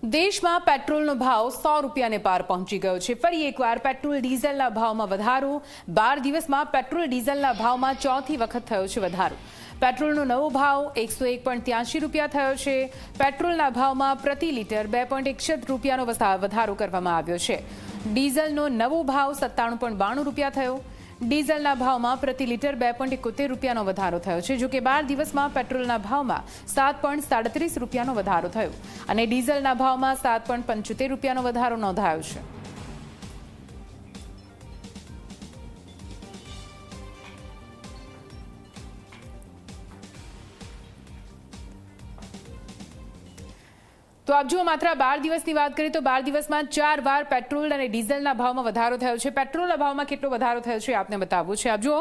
દેશમાં પેટ્રોલનો ભાવ 100 રૂપિયાને પાર પહોંચી ગયો છે। ફરી એકવાર પેટ્રોલ ડીઝલના ભાવમાં વધારો। 12 દિવસમાં પેટ્રોલ ડીઝલના ભાવમાં ચોથી વખત થયો છે વધારો। પેટ્રોલનો નવો ભાવ 101.83 રૂપિયા થયો છે। પેટ્રોલના ભાવમાં પ્રતિ લીટર 2.61 રૂપિયાનો વધારો કરવામાં આવ્યો છે। ડીઝલનો નવો ભાવ 97.92 રૂપિયા થયો। ડીઝલના ભાવમાં પ્રતિ લીટર 2.71 રૂપિયાનો વધારો થયો છે। જો કે 12 દિવસમાં પેટ્રોલના ભાવમાં 7.37 રૂપિયાનો વધારો થયો અને ડીઝલના ભાવમાં 7.75 રૂપિયાનો વધારો નોંધાયો છે। તો આપ જુઓ, માત્ર 12 દિવસની વાત કરીએ તો 12 દિવસમાં 4 વાર પેટ્રોલ અને ડીઝલના ભાવમાં વધારો થયો છે। પેટ્રોલના ભાવમાં કેટલો વધારો થયો છે આપને બતાવવું છે। આપ જુઓ,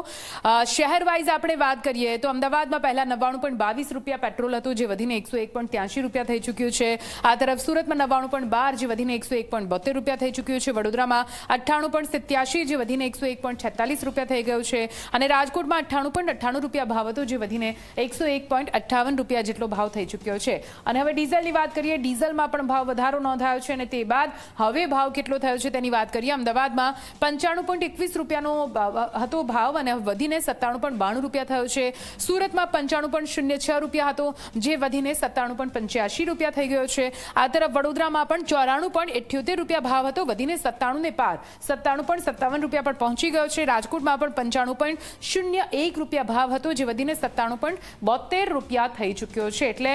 શહેર વાઇઝ આપણે વાત કરીએ તો અમદાવાદમાં પહેલા 99.22 રૂપિયા પેટ્રોલ હતું, જે વધીને 101.83 રૂપિયા થઈ ચૂક્યું છે। આ તરફ સુરતમાં 99.12, જે વધીને 101.72 રૂપિયા થઈ ચૂક્યું છે। વડોદરામાં 98.87, જે વધીને 101.46 રૂપિયા થઈ ગયું છે અને રાજકોટમાં 98.98 રૂપિયા ભાવ હતો, જે વધીને 101.58 રૂપિયા જેટલો ભાવ થઈ ચૂક્યો છે। અને હવે ડીઝલની વાત કરીએ। ડીઝલમાં પણ ભાવ વધારો નોંધાયો છે અને તે બાદ હવે ભાવ કેટલો થયો છે તેની વાત કરીએ। અમદાવાદમાં 95.21 રૂપિયાનો હતો ભાવ અને વધીને 97.92 રૂપિયા થયો છે। સુરતમાં 95.06 રૂપિયા હતો, જે વધીને 97.85 રૂપિયા થઈ ગયો છે। આ તરફ વડોદરામાં પણ 94.78 રૂપિયા ભાવ હતો, વધીને 97 ને પાર 97.57 રૂપિયા પર પહોંચી ગયો છે। રાજકોટમાં પણ 95.01 રૂપિયા ભાવ હતો, જે વધીને 97.72 રૂપિયા થઈ ચૂક્યો છે। એટલે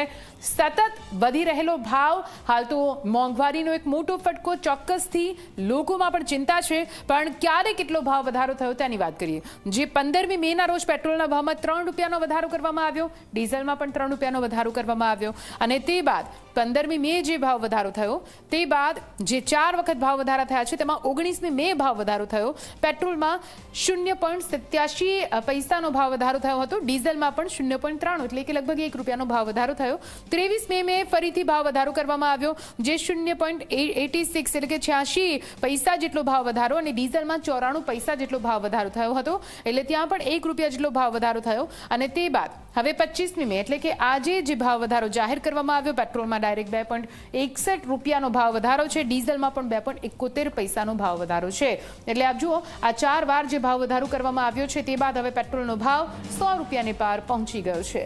સતત વધી રહેલો ભાવ, હાલ તો મોંઘવારીનો એક મોટો ફટકો ચોક્કસથી લોકોમાં પણ ચિંતા છે, પણ ક્યારે કેટલો ભાવ વધારો થયો તેની વાત કરીએ। જે 15મી મેના રોજ પેટ્રોલના ભાવમાં 3 રૂપિયાનો વધારો કરવામાં આવ્યો, ડીઝલમાં પણ 3 રૂપિયાનો વધારો કરવામાં આવ્યો અને તે બાદ 15મી મે જે ભાવ વધારો થયો તે બાદ જે 4 વખત ભાવ વધારા થયા છે તેમાં 19મી મે ભાવ વધારો થયો। પેટ્રોલમાં 0.87 પૈસાનો ભાવ વધારો થયો હતો, ડીઝલમાં પણ 0.93, એટલે કે લગભગ 1 રૂપિયાનો ભાવ વધારો થયો। 23 મે ફરીથી ભાવ વધારો કરવામાં આવ્યો, જે 0.86 એટલે કે 86 પૈસા જેટલો ભાવ વધારો અને ડીઝલમાં 94 પૈસા જેટલો ભાવ વધારો થયો હતો, એટલે ત્યાં પણ 1 રૂપિયા જેટલો ભાવ વધારો થયો અને તે બાદ હવે 25મી મે એટલે કે આજે જે ભાવ વધારો જાહેર કરવામાં આવ્યો, પેટ્રોલમાં ડાયરેક્ટ 2.61 રૂપિયાનો ભાવ વધારો છે, ડીઝલમાં પણ 2.71 પૈસાનો ભાવ વધારો છે। એટલે આપ જુઓ, આ 4 વાર જે ભાવ વધારો કરવામાં આવ્યો છે તે બાદ હવે પેટ્રોલનો ભાવ 100 રૂપિયાને પાર પહોંચી ગયો છે।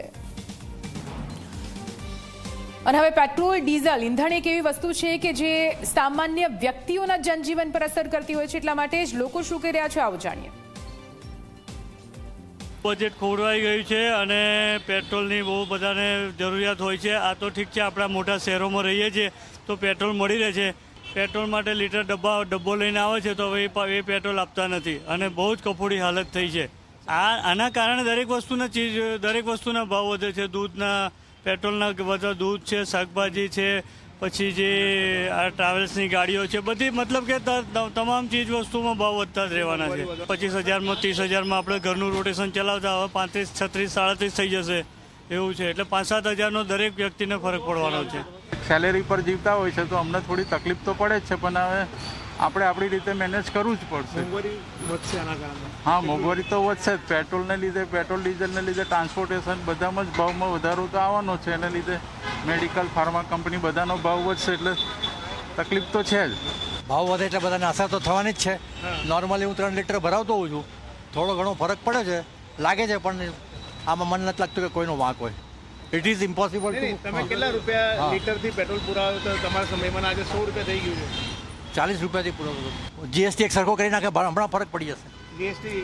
અને હવે પેટ્રોલ ડીઝલ ઈંધણ એક એવી વસ્તુ છે કે જે સામાન્ય વ્યક્તિઓના જનજીવન પર અસર કરતી હોય છે, એટલા માટે જ લોકો શું કરી રહ્યા છે આવો જાણીએ। બજેટ ખોરવાઈ ગયું છે અને પેટ્રોલની બહુ બધાને જરૂરિયાત હોય છે। આ તો ઠીક છે, આપણા મોટા શહેરોમાં રહીએ છીએ તો પેટ્રોલ મળી રહે છે। પેટ્રોલ માટે લીટર ડબ્બો લઈને આવે છે તો હવે એ પેટ્રોલ આપતા નથી અને બહુ જ કફોડી હાલત થઈ છે। આના કારણે દરેક વસ્તુના ભાવ વધે છે। દૂધના, પેટ્રોલના બધા દૂધ છે, શાકભાજી છે, પછી જે આ ટ્રાવેલ્સની ગાડીઓ છે, બધી મતલબ કે તમામ ચીજ વસ્તુમાં ભાવ વધતા જ રહેવાના છે। 25,000માં 30,000માં આપણે ઘરનું રોટેશન ચલાવતા હવે 35, 36, 37 થઈ જશે એવું છે। એટલે 5-7 હજારનો દરેક વ્યક્તિને ફરક પડવાનો છે। સેલેરી પર જીવતા હોય છે તો અમને થોડી તકલીફ તો પડે જ છે, પણ હવે આપણે આપણી રીતે મેનેજ કરવું જ પડશે। મોંઘવારી વધશે આના કારણે? હા, મોંઘવારી તો વધશે જ। પેટ્રોલને લીધે, પેટ્રોલ ડીઝલને લીધે, ટ્રાન્સપોર્ટેશન બધામાં જ ભાવમાં વધારો તો આવવાનો છે। એને લીધે મેડિકલ, ફાર્મા કંપની બધાનો ભાવ વધશે, એટલે તકલીફ તો છે જ। ભાવ વધે એટલે બધાને અસર તો થવાની જ છે। નોર્મલી હું 3 લીટર ભરાવતો હોઉં છું, થોડો ઘણો ફરક પડે છે, લાગે છે, પણ આમાં મને નથી લાગતું કે કોઈનો વાંક હોય। It is impossible. તમે કેટલા રૂપિયા લીટરથી પેટ્રોલ પુરાવો તો તમારા સમયમાં આજે 100 રૂપિયા થઈ ગયું છે? 40 રૂપિયાથી પૂરો કરો। જીએસટી એક સરખો કરી નાખે, હમણાં ફરક પડી જશે। જીએસટી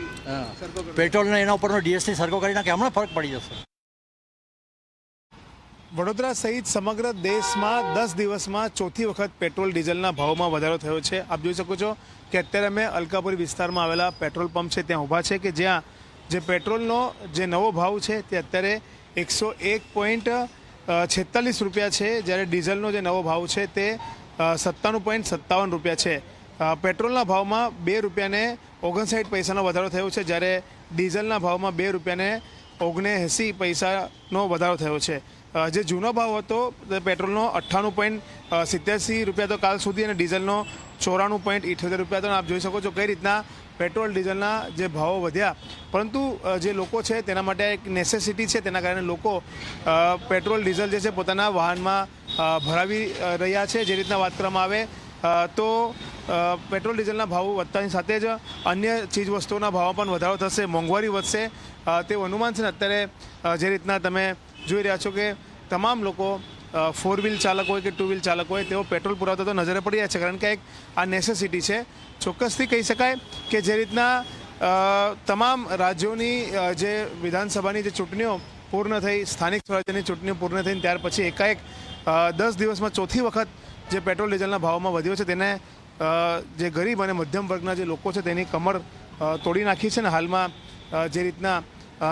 સરખો પેટ્રોલને એના ઉપરનો જીએસટી સરખો કરી નાખે, હમણાં ફરક પડી જશે। વડોદરા સહિત સમગ્ર દેશમાં 10 દિવસમાં ચોથી વખત પેટ્રોલ ડીઝલના ભાવમાં વધારો થયો છે। આપ જોઈ શકો છો કે અત્યારે અમે અલકાપુરી વિસ્તારમાં આવેલા પેટ્રોલ પંપ છે ત્યાં ઊભા છે, કે જ્યાં જે પેટ્રોલનો જે નવો ભાવ છે તે અત્યારે 101.46 રૂપિયા છે, જ્યારે ડીઝલનો જે નવો ભાવ છે તે 97.57 રૂપિયા છે। પેટ્રોલના ભાવમાં 2 રૂપિયાને 59 પૈસાનો વધારો થયો છે, જ્યારે ડીઝલના ભાવમાં 2 રૂપિયાને 79 પૈસાનો વધારો થયો છે। જે જૂનો ભાવ હતો પેટ્રોલનો 98.87 રૂપિયા તો કાલ સુધી અને ડીઝલનો 94.78 રૂપિયા તો આપ જોઈ શકો છો કઈ રીતના પેટ્રોલ ડીઝલના જે ભાવો વધ્યા, પરંતુ જે લોકો છે તેના માટે એક નેસેસિટી છે, તેના કારણે લોકો પેટ્રોલ ડીઝલ જે છે પોતાના વાહનમાં ભરાવી રહ્યા છે. જે રીતના વાત કરવામાં આવે તો પેટ્રોલ ડીઝલના ભાવ વધતાની સાથે જ અન્ય ચીજ વસ્તુઓના ભાવમાં પણ વધારો થશે, મોંઘવારી વધશે તેવું અનુમાન છે. ને અત્યારે જે રીતના તમે જોઈ રહ્યા છો કે તમામ લોકો 4 વ્હીલ ચાલક હોય કે 2 વ્હીલ ચાલક હોય તેઓ પેટ્રોલ પુરાવતા તો નજરે પડી રહ્યા છે, કારણ કે એક આ નેસેસિટી છે. ચોક્કસથી કહી શકાય કે જે રીતના તમામ રાજ્યોની જે વિધાનસભાની જે ચૂંટણીઓ પૂર્ણ થઈ, સ્થાનિક સ્વરાજ્યની ચૂંટણીઓ પૂર્ણ થઈને ત્યાર પછી એકાએક 10 દિવસમાં ચોથી વખત જે પેટ્રોલ ડીઝલના ભાવમાં વધ્યો છે તેને જે ગરીબ અને મધ્યમ વર્ગના જે લોકો છે તેની કમર તોડી નાખી છે. ને હાલમાં જે રીતના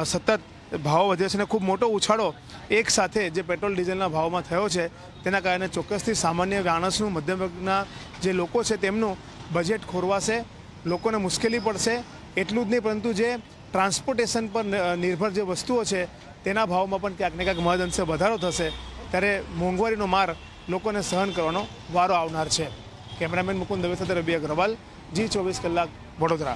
સતત ભાવ વધ્યો છે અને ખૂબ મોટો ઉછાળો એક સાથે જે પેટ્રોલ ડીઝલના ભાવમાં થયો છે તેના કારણે ચોક્કસથી સામાન્ય માણસનું, મધ્યમ વર્ગના જે લોકો છે તેમનું બજેટ ખોરવાશે, લોકોને મુશ્કેલી પડશે. એટલું જ નહીં પરંતુ જે ટ્રાન્સપોર્ટેશન પર નિર્ભર જે વસ્તુઓ છે તેના ભાવમાં પણ ક્યાંક ને ક્યાંક મહદઅંશે વધારો થશે. ત્યારે મોંઘવારીનો માર લોકોને સહન કરવાનો વારો આવનાર છે. કેમેરામેન મુકુંદ દવે સાથે રબી અગ્રવાલ, G24 કલાક, વડોદરા.